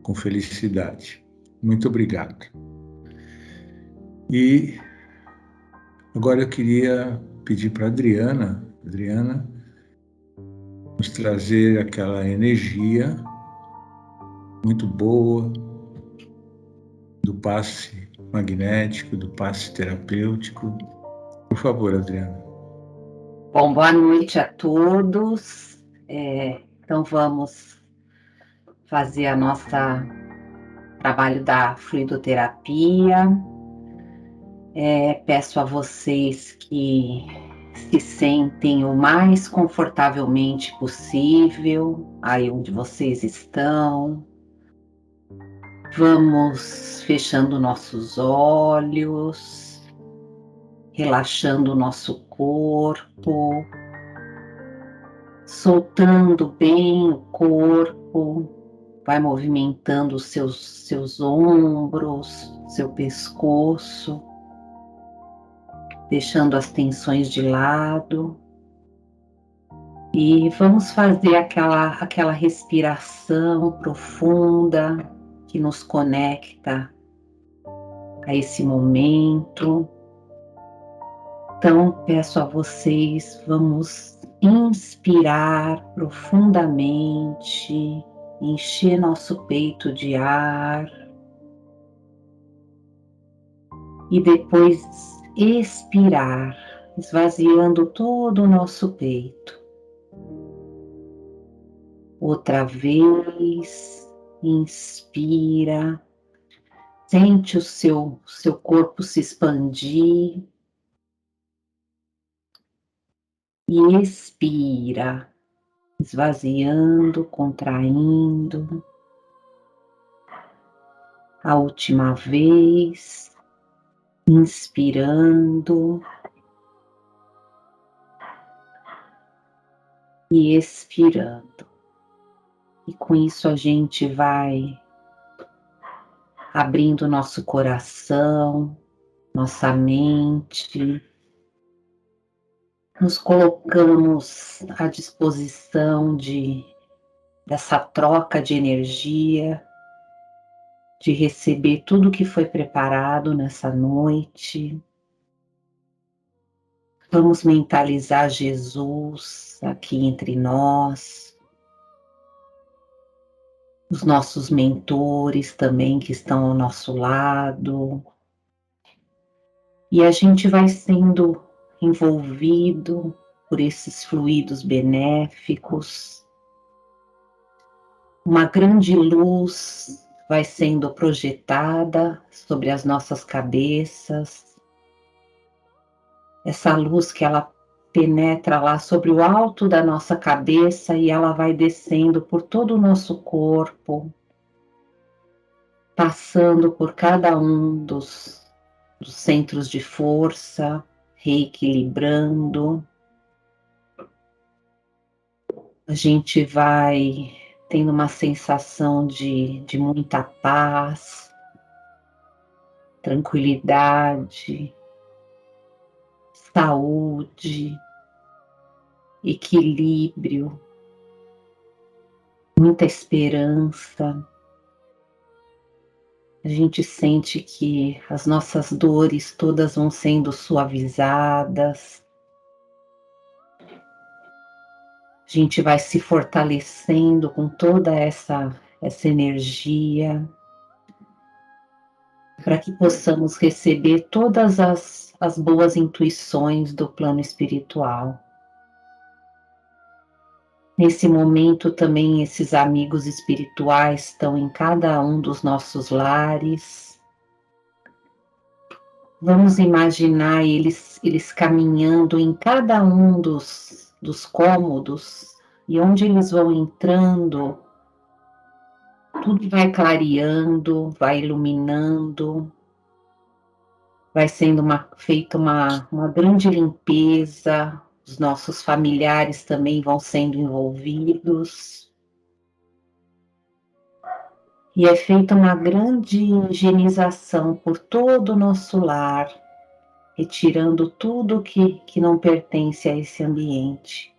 com felicidade. Muito obrigado. E agora eu queria pedir para a Adriana nos trazer aquela energia muito boa do passe magnético, do passe terapêutico. Por favor, Adriana. Bom, boa noite a todos. Então vamos fazer a nossa trabalho da fluidoterapia. Peço a vocês que se sentem o mais confortavelmente possível aí onde vocês estão. Vamos fechando nossos olhos, relaxando o nosso corpo, soltando bem o corpo, vai movimentando os seus ombros, seu pescoço, deixando as tensões de lado. E vamos fazer aquela respiração profunda que nos conecta a esse momento. Então, peço a vocês, vamos inspirar profundamente, encher nosso peito de ar e depois expirar, esvaziando todo o nosso peito. Outra vez, inspira, sente o seu corpo se expandir e expira, esvaziando, contraindo. A última vez, inspirando e expirando. E com isso a gente vai abrindo nosso coração, nossa mente, nos colocamos à disposição dessa troca de energia, de receber tudo que foi preparado nessa noite. Vamos mentalizar Jesus aqui entre nós, os nossos mentores também que estão ao nosso lado. E a gente vai sendo envolvido por esses fluidos benéficos. Uma grande luz vai sendo projetada sobre as nossas cabeças. Essa luz que ela penetra lá sobre o alto da nossa cabeça e ela vai descendo por todo o nosso corpo, passando por cada um dos centros de força, reequilibrando. A gente vai tendo uma sensação de muita paz, tranquilidade, saúde, equilíbrio, muita esperança. A gente sente que as nossas dores todas vão sendo suavizadas. A gente vai se fortalecendo com toda essa energia para que possamos receber todas as boas intuições do plano espiritual. Nesse momento também esses amigos espirituais estão em cada um dos nossos lares. Vamos imaginar eles caminhando em cada um dos cômodos, e onde eles vão entrando, tudo vai clareando, vai iluminando, vai sendo feita uma grande limpeza. Os nossos familiares também vão sendo envolvidos. E é feita uma grande higienização por todo o nosso lar, retirando tudo que não pertence a esse ambiente.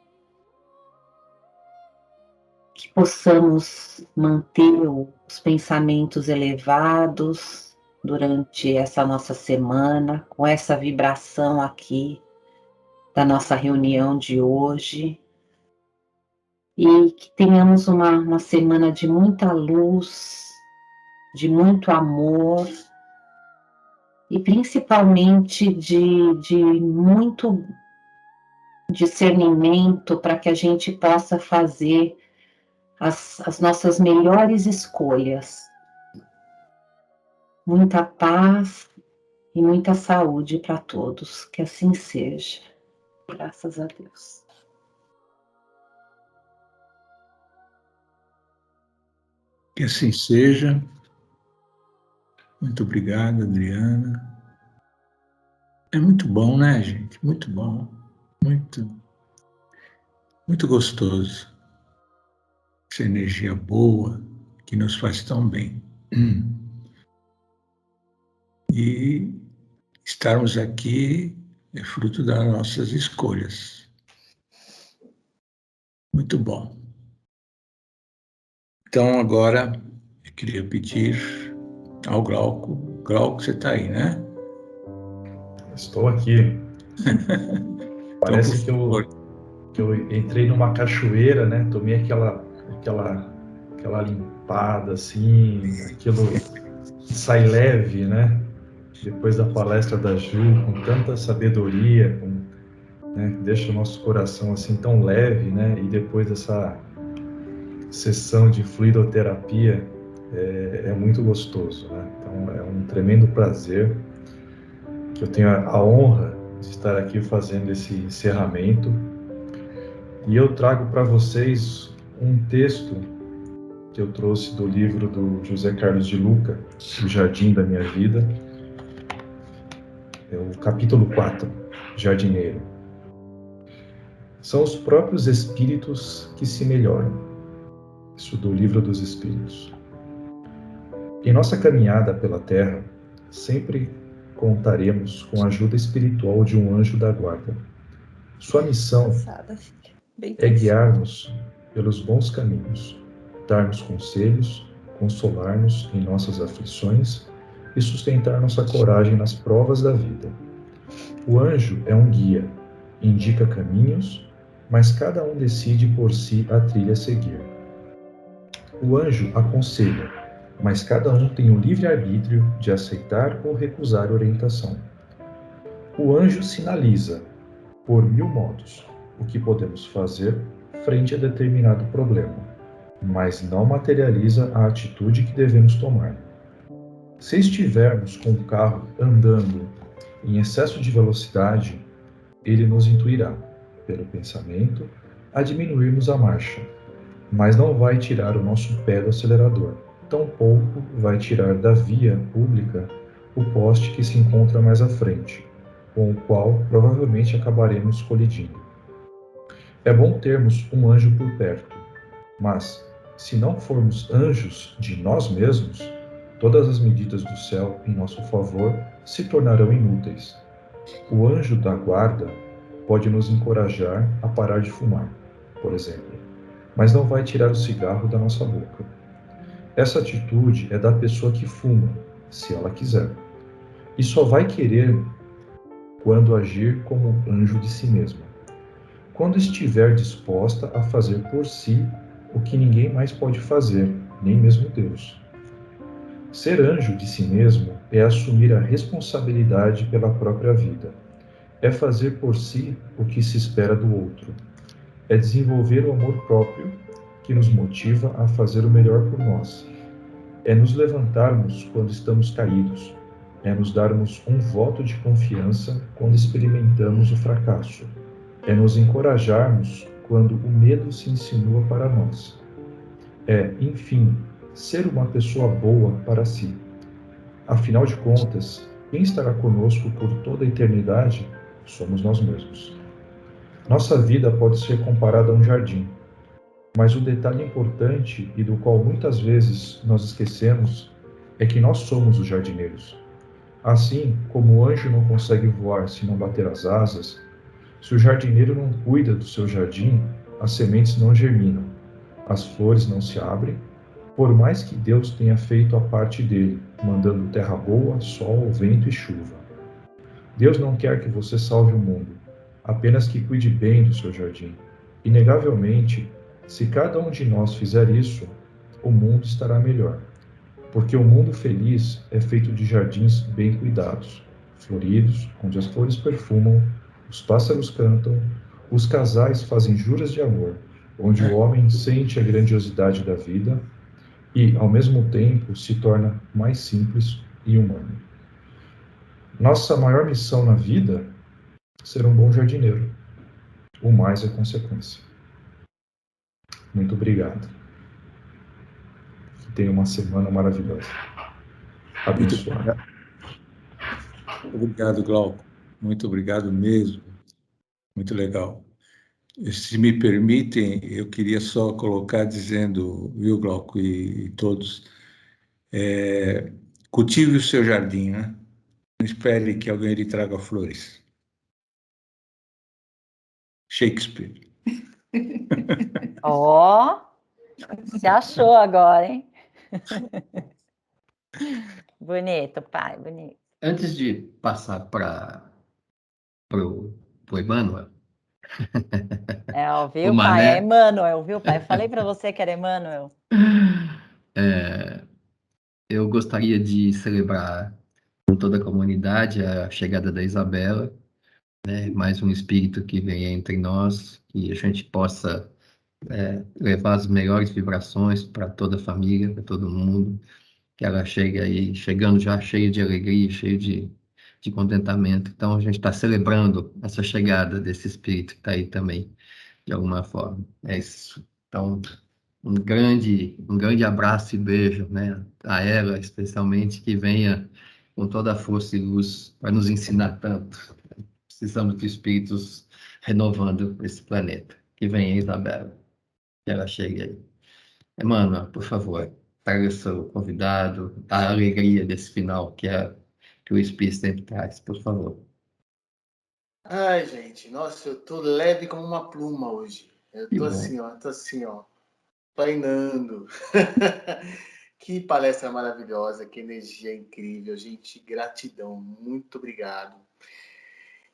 Que possamos manter os pensamentos elevados durante essa nossa semana, com essa vibração aqui da nossa reunião de hoje, e que tenhamos uma semana de muita luz, de muito amor e principalmente de muito discernimento para que a gente possa fazer as nossas melhores escolhas. Muita paz e muita saúde para todos, que assim seja. Graças a Deus. Que assim seja. Muito obrigado, Adriana. É muito bom, né, gente? Muito bom. Muito gostoso. Essa energia boa que nos faz tão bem. E estarmos aqui é fruto das nossas escolhas. Muito bom. Então, agora, eu queria pedir ao Glauco. Glauco, você está aí, né? Estou aqui. Parece que eu entrei numa cachoeira, né? Tomei aquela limpada, assim, aquilo sai leve, né? Depois da palestra da Ju, com tanta sabedoria, né? Deixa o nosso coração assim tão leve, né? E depois dessa sessão de fluidoterapia, é muito gostoso, né? Então é um tremendo prazer que eu tenho a honra de estar aqui fazendo esse encerramento. E eu trago para vocês um texto que eu trouxe do livro do José Carlos de Luca, O Jardim da Minha Vida. É o capítulo 4, Jardineiro. São os próprios espíritos que se melhoram. Isso do Livro dos Espíritos. Em nossa caminhada pela Terra, sempre contaremos com a ajuda espiritual de um anjo da guarda. Sua missão é guiar-nos pelos bons caminhos, dar-nos conselhos, consolar-nos em nossas aflições e sustentar nossa coragem nas provas da vida. O anjo é um guia, indica caminhos, mas cada um decide por si a trilha a seguir. O anjo aconselha, mas cada um tem o livre-arbítrio de aceitar ou recusar orientação. O anjo sinaliza, por 1000 modos, o que podemos fazer frente a determinado problema, mas não materializa a atitude que devemos tomar. Se estivermos com o carro andando em excesso de velocidade, ele nos intuirá, pelo pensamento, a diminuirmos a marcha, mas não vai tirar o nosso pé do acelerador. Tampouco vai tirar da via pública o poste que se encontra mais à frente, com o qual provavelmente acabaremos colidindo. É bom termos um anjo por perto, mas, se não formos anjos de nós mesmos, todas as medidas do céu em nosso favor se tornarão inúteis. O anjo da guarda pode nos encorajar a parar de fumar, por exemplo, mas não vai tirar o cigarro da nossa boca. Essa atitude é da pessoa que fuma, se ela quiser, e só vai querer quando agir como anjo de si mesma, quando estiver disposta a fazer por si o que ninguém mais pode fazer, nem mesmo Deus. Ser anjo de si mesmo é assumir a responsabilidade pela própria vida, é fazer por si o que se espera do outro, é desenvolver o amor próprio que nos motiva a fazer o melhor por nós, é nos levantarmos quando estamos caídos, é nos darmos um voto de confiança quando experimentamos o fracasso, é nos encorajarmos quando o medo se insinua para nós, é, enfim, ser uma pessoa boa para si. Afinal de contas, quem estará conosco por toda a eternidade somos nós mesmos. Nossa vida pode ser comparada a um jardim, mas o detalhe importante e do qual muitas vezes nós esquecemos é que nós somos os jardineiros. Assim como o anjo não consegue voar se não bater as asas, se o jardineiro não cuida do seu jardim, as sementes não germinam, as flores não se abrem, por mais que Deus tenha feito a parte dele, mandando terra boa, sol, vento e chuva. Deus não quer que você salve o mundo, apenas que cuide bem do seu jardim. Inegavelmente, se cada um de nós fizer isso, o mundo estará melhor, porque o mundo feliz é feito de jardins bem cuidados, floridos, onde as flores perfumam, os pássaros cantam, os casais fazem juras de amor, onde o homem sente a grandiosidade da vida e, ao mesmo tempo, se torna mais simples e humano. Nossa maior missão na vida é ser um bom jardineiro. O mais é consequência. Muito obrigado. Que tenha uma semana maravilhosa. Abençoado. Obrigado, Glauco. Muito obrigado mesmo. Muito legal. Se me permitem, eu queria só colocar dizendo, viu, Glauco e todos, cultive o seu jardim, né? Não espere que alguém lhe traga flores. Shakespeare. Ó, se achou agora, hein? Bonito, pai, bonito. Antes de passar para o Emmanuel. Ouviu, o pai? Mané. É Emmanuel, viu, pai? Falei para você que era Emmanuel. Eu gostaria de celebrar com toda a comunidade a chegada da Isabela, né? Mais um espírito que vem entre nós, que a gente possa levar as melhores vibrações para toda a família, para todo mundo, que ela chegue aí, chegando já cheio de alegria, cheio de contentamento. Então, a gente está celebrando essa chegada desse espírito que está aí também, de alguma forma. É isso. Então, um grande abraço e beijo, né, a ela, especialmente, que venha com toda a força e luz para nos ensinar tanto. Precisamos de espíritos renovando esse planeta. Que venha, Isabela. Que ela chegue aí. Emmanuel, por favor, traga o seu convidado, a alegria desse final que o Espírito sempre traz, por favor. Ai, gente, nossa, eu tô leve como uma pluma hoje. Eu tô assim, ó, painando. Que palestra maravilhosa, que energia incrível, gente. Gratidão, muito obrigado.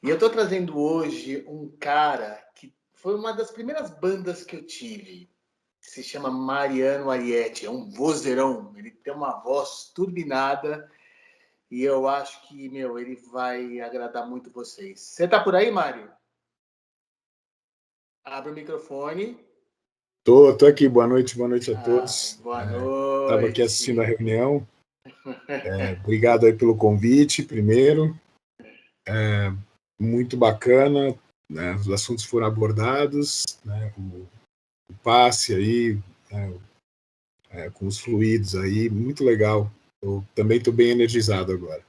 E eu estou trazendo hoje um cara que foi uma das primeiras bandas que eu tive. Se chama Mariano Ariete, é um vozeirão. Ele tem uma voz turbinada e eu acho que, ele vai agradar muito vocês. Você tá por aí, Mário? Abre o microfone. Tô aqui, boa noite a todos. Boa noite. Estava aqui assistindo a reunião. Obrigado aí pelo convite, primeiro. Muito bacana, né? Os assuntos foram abordados, né? O passe aí, né? Com os fluidos aí, muito legal. Eu também estou bem energizado agora.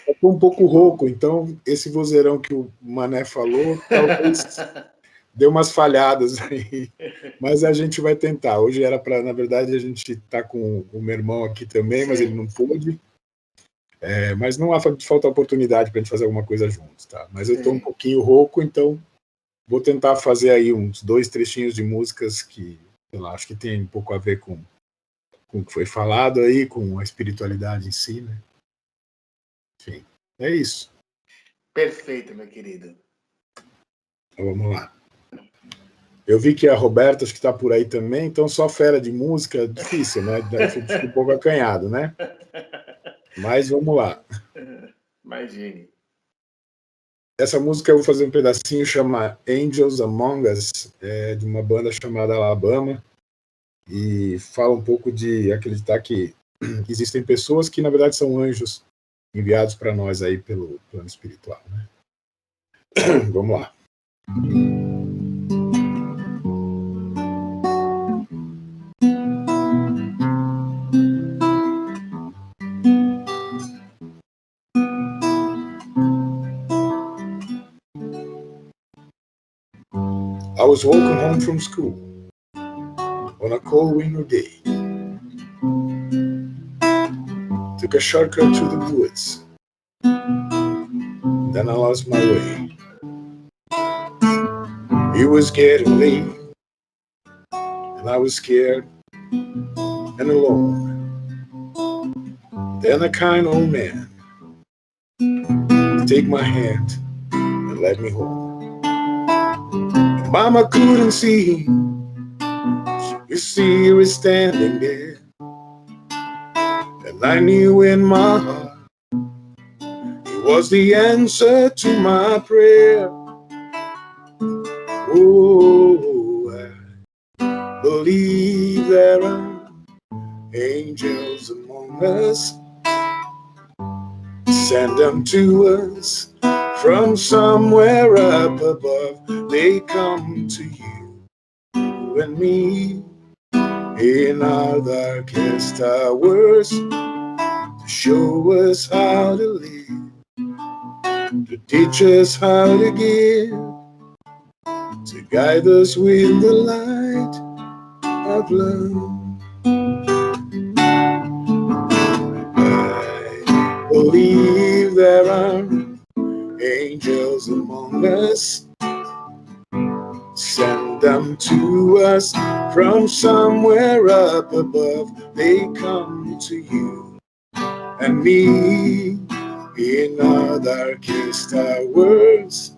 Estou um pouco rouco, então esse vozeirão que o Mané falou, talvez deu umas falhadas aí, mas a gente vai tentar. Hoje era para, na verdade, a gente está com o meu irmão aqui também, mas ele não pôde. Mas não há falta oportunidade para a gente fazer alguma coisa juntos, tá? Mas eu estou um pouquinho rouco, então vou tentar fazer aí uns 2 trechinhos de músicas que, sei lá, acho que tem um pouco a ver com o que foi falado aí, com a espiritualidade em si, né? Enfim, é isso. Perfeito, meu querido. Então vamos lá. Eu vi que a Roberta acho que está por aí também, então só fera de música é difícil, né? Fica um pouco acanhado, né? Mas vamos lá. Imagine. Essa música eu vou fazer um pedacinho, chama Angels Among Us, de uma banda chamada Alabama, e fala um pouco de acreditar que existem pessoas que na verdade são anjos enviados para nós aí pelo plano espiritual, né? Vamos lá. I was walking home from school on a cold winter day. Took a shortcut through the woods. Then I lost my way. It was getting late, and I was scared and alone. Then a kind old man take my hand and led me home. Mama couldn't see, you see, he was standing there, and I knew in my heart he was the answer to my prayer. Oh, I believe there are angels among us. Send them to us from somewhere up above. They come to you and me in our darkest hours to show us how to live, to teach us how to give, to guide us with the light of love. I believe there are angels among us. Send them to us from somewhere up above. They come to you and me in our darkest hours.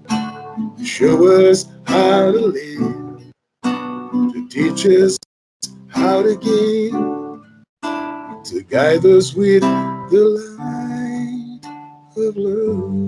Show us how to live, to teach us how to give, to guide us with the light of love.